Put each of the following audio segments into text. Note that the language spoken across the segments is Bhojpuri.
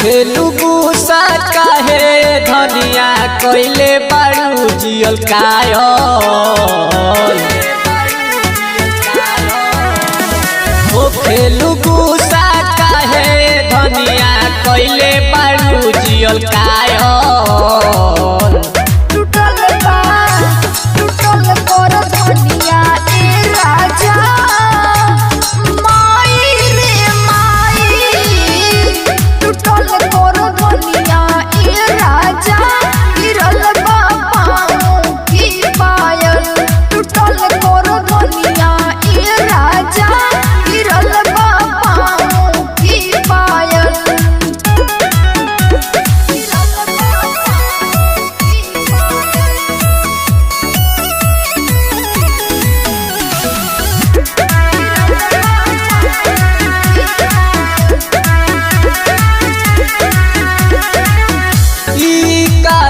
खेलू गुस्सा काहे धनिया कोइले बारू जियल कायल ओ खेलू गुस्सा काहे धनिया कोइले बारू जियल कायल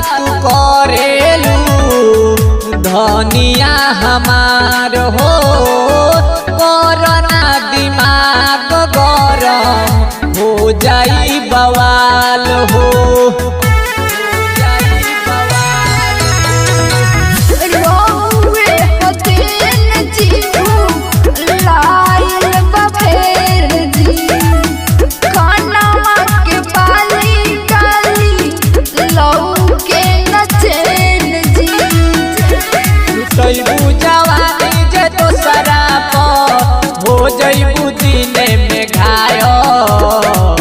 तू करेलू धनिया हमार हो कोरोना दिमाग गरम हो जाई बवाल हो जवानी जे दोसरा हो जइबू दिने में घायल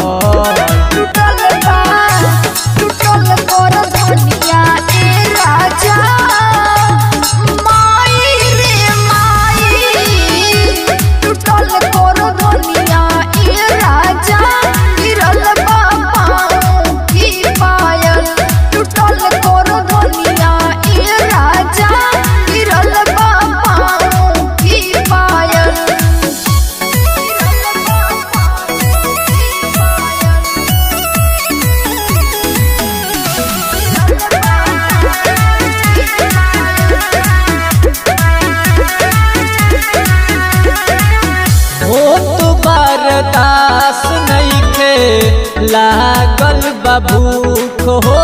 बर्दाश्त नइखे लागल भूख हो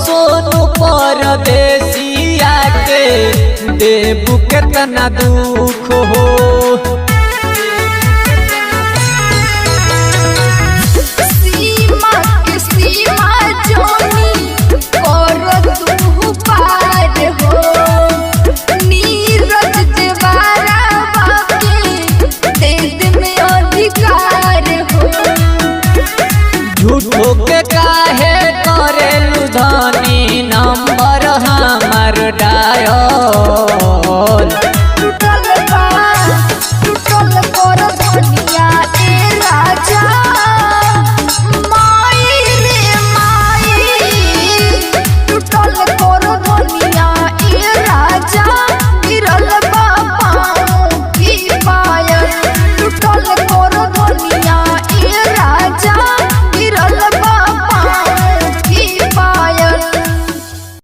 सोनू परदेसिया के देबू केतना दुख हो झूठो के काहे करेलू धनी नंबर हमार डायल।